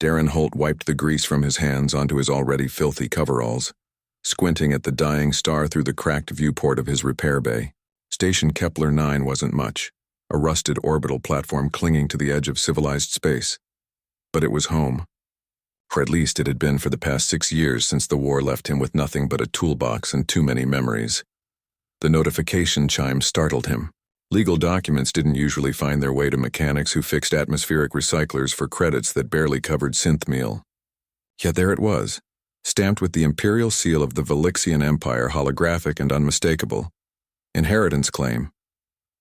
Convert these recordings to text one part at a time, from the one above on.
Darren Holt wiped the grease from his hands onto his already filthy coveralls, squinting at the dying star through the cracked viewport of his repair bay. Station Kepler 9 wasn't much, a rusted orbital platform clinging to the edge of civilized space. But it was home. Or at least it had been for the past 6 years since the war left him with nothing but a toolbox and too many memories. The notification chime startled him. Legal documents didn't usually find their way to mechanics who fixed atmospheric recyclers for credits that barely covered synth meal. Yet there it was, stamped with the imperial seal of the Velixian Empire, holographic and unmistakable. Inheritance claim.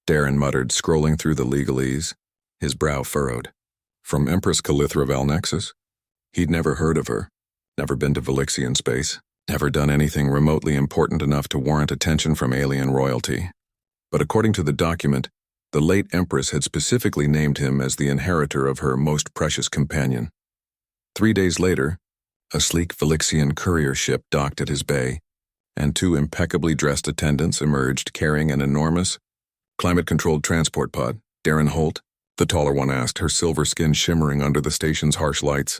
Darren muttered, scrolling through the legalese, his brow furrowed. From Empress Calithra Valnexus? He'd never heard of her, never been to Velixian space, never done anything remotely important enough to warrant attention from alien royalty. But according to the document, the late Empress had specifically named him as the inheritor of her most precious companion. 3 days later, a sleek Velixian courier ship docked at his bay, and 2 impeccably dressed attendants emerged carrying an enormous, climate-controlled transport pod. Darren Holt, the taller one asked, her silver skin shimmering under the station's harsh lights.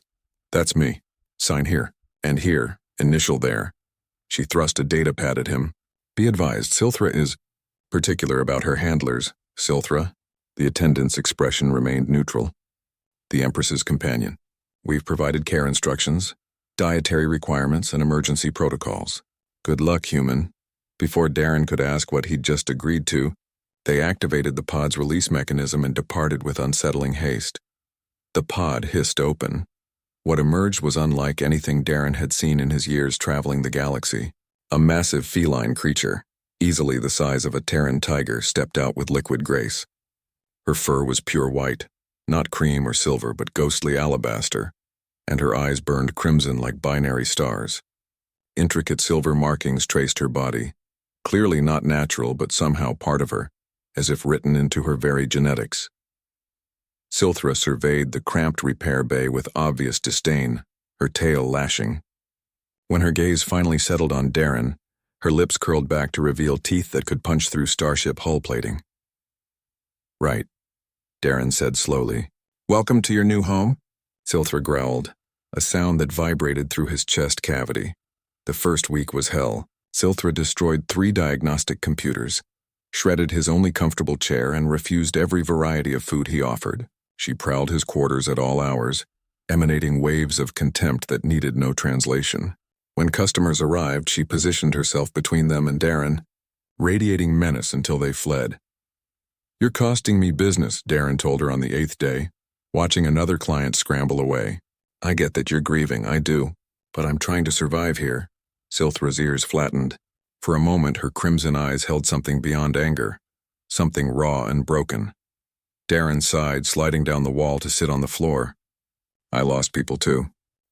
That's me. Sign here. And here. Initial there. She thrust a data pad at him. Be advised, Silthra is particular about her handlers. Silthra? The attendant's expression remained neutral. The Empress's companion. We've provided care instructions, dietary requirements, and emergency protocols. Good luck, human. Before Darren could ask what he'd just agreed to, they activated the pod's release mechanism and departed with unsettling haste. The pod hissed open. What emerged was unlike anything Darren had seen in his years traveling the galaxy. A massive feline creature, easily the size of a Terran tiger, stepped out with liquid grace. Her fur was pure white, not cream or silver but ghostly alabaster, and her eyes burned crimson like binary stars. Intricate silver markings traced her body, clearly not natural but somehow part of her, as if written into her very genetics. Silthra surveyed the cramped repair bay with obvious disdain, her tail lashing. When her gaze finally settled on Darren, her lips curled back to reveal teeth that could punch through starship hull plating. Right, Darren said slowly. Welcome to your new home? Silthra growled, a sound that vibrated through his chest cavity. The first week was hell. Silthra destroyed 3 diagnostic computers, shredded his only comfortable chair, and refused every variety of food he offered. She prowled his quarters at all hours, emanating waves of contempt that needed no translation. When customers arrived, she positioned herself between them and Darren, radiating menace until they fled. You're costing me business, Darren told her on the 8th day, watching another client scramble away. I get that you're grieving, I do, but I'm trying to survive here. Silthra's ears flattened. For a moment, her crimson eyes held something beyond anger, something raw and broken. Darren sighed, sliding down the wall to sit on the floor. I lost people too.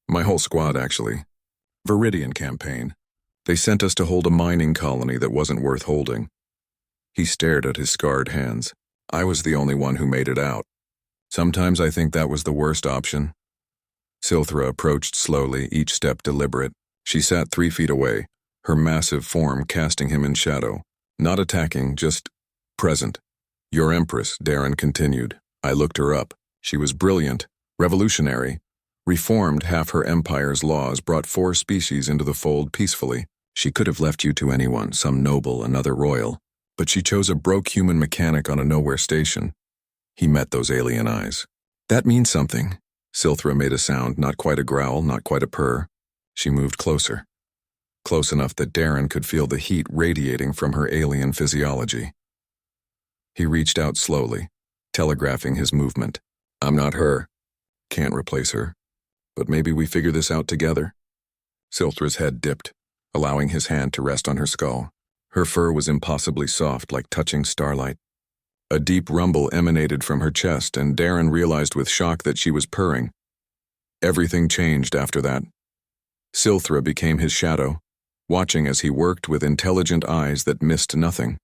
My whole squad, actually. Viridian campaign. They sent us to hold a mining colony that wasn't worth holding. He stared at his scarred hands. I was the only one who made it out. Sometimes I think that was the worst option. Silthra approached slowly, each step deliberate. She sat 3 feet away, her massive form casting him in shadow. Not attacking, just present. Your Empress, Darren continued. I looked her up. She was brilliant, revolutionary, reformed half her empire's laws, brought 4 species into the fold peacefully. She could have left you to anyone, some noble, another royal, but she chose a broke human mechanic on a nowhere station. He met those alien eyes. That means something. Silthra made a sound, not quite a growl, not quite a purr. She moved closer. Close enough that Darren could feel the heat radiating from her alien physiology. He reached out slowly, telegraphing his movement. I'm not her. Can't replace her. But maybe we figure this out together. Silthra's head dipped, allowing his hand to rest on her skull. Her fur was impossibly soft, like touching starlight. A deep rumble emanated from her chest, and Darren realized with shock that she was purring. Everything changed after that. Silthra became his shadow, watching as he worked with intelligent eyes that missed nothing.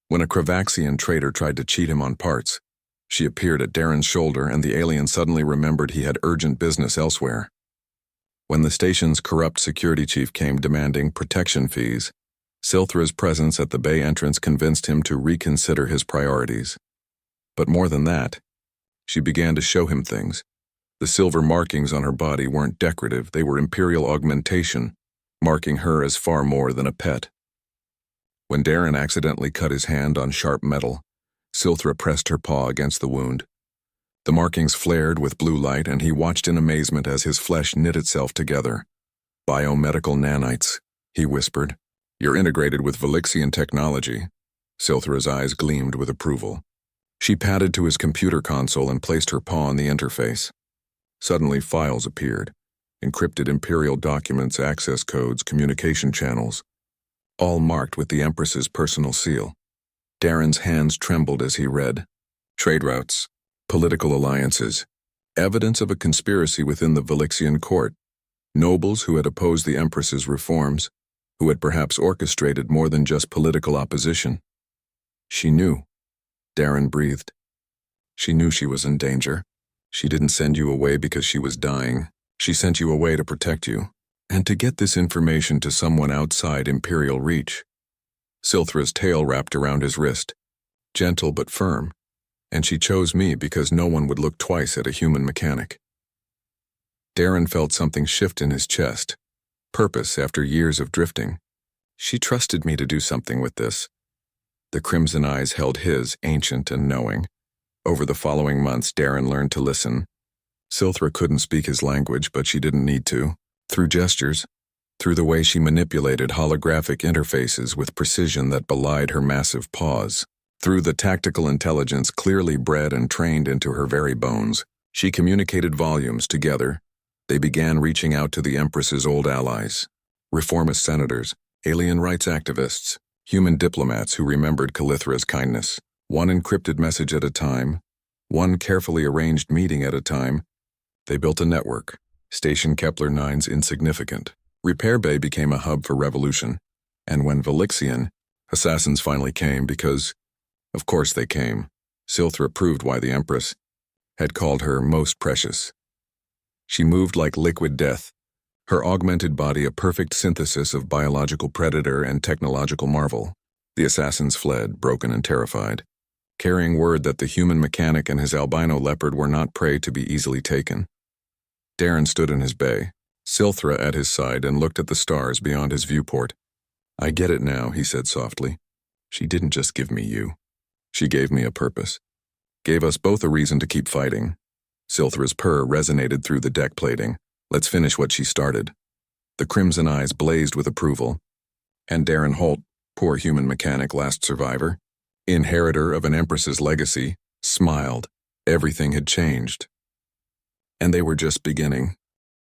When a Kravaxian trader tried to cheat him on parts, she appeared at Darren's shoulder, and the alien suddenly remembered he had urgent business elsewhere. When the station's corrupt security chief came demanding protection fees, Silthra's presence at the bay entrance convinced him to reconsider his priorities. But more than that, she began to show him things, The silver markings on her body weren't decorative, they were imperial augmentation, marking her as far more than a pet. When Darren accidentally cut his hand on sharp metal, Silthra pressed her paw against the wound. The markings flared with blue light, and he watched in amazement as his flesh knit itself together. "Biomedical nanites," he whispered. "You're integrated with Velixian technology." Silthra's eyes gleamed with approval. She padded to his computer console and placed her paw on the interface. Suddenly, files appeared. Encrypted Imperial documents, access codes, communication channels, all marked with the Empress's personal seal. Darren's hands trembled as he read. Trade routes, political alliances, evidence of a conspiracy within the Velixian court, nobles who had opposed the Empress's reforms, who had perhaps orchestrated more than just political opposition. She knew. Darren breathed. She knew she was in danger. She didn't send you away because she was dying. She sent you away to protect you, and to get this information to someone outside Imperial reach. Silthra's tail wrapped around his wrist, gentle but firm, and she chose me because no one would look twice at a human mechanic. Darren felt something shift in his chest. Purpose after years of drifting. She trusted me to do something with this. The crimson eyes held his, ancient and knowing. Over the following months, Darren learned to listen. Silthra couldn't speak his language, but she didn't need to. Through gestures, through the way she manipulated holographic interfaces with precision that belied her massive paws, through the tactical intelligence clearly bred and trained into her very bones, she communicated volumes. Together, they began reaching out to the Empress's old allies, reformist senators, alien rights activists, human diplomats who remembered Calithra's kindness. One encrypted message at a time, one carefully arranged meeting at a time, they built a network. Station Kepler 9's insignificant. Repair Bay became a hub for revolution. And when Velixian, assassins finally came because, of course they came, Silthra proved why the Empress had called her most precious. She moved like liquid death, her augmented body a perfect synthesis of biological predator and technological marvel. The assassins fled, broken and terrified, carrying word that the human mechanic and his albino leopard were not prey to be easily taken. Darren stood in his bay, Silthra at his side, and looked at the stars beyond his viewport. "I get it now," he said softly. "She didn't just give me you. She gave me a purpose. Gave us both a reason to keep fighting." Silthra's purr resonated through the deck plating. "Let's finish what she started." The crimson eyes blazed with approval. And Darren Holt, poor human mechanic, last survivor, inheritor of an Empress's legacy, smiled. Everything had changed. And they were just beginning.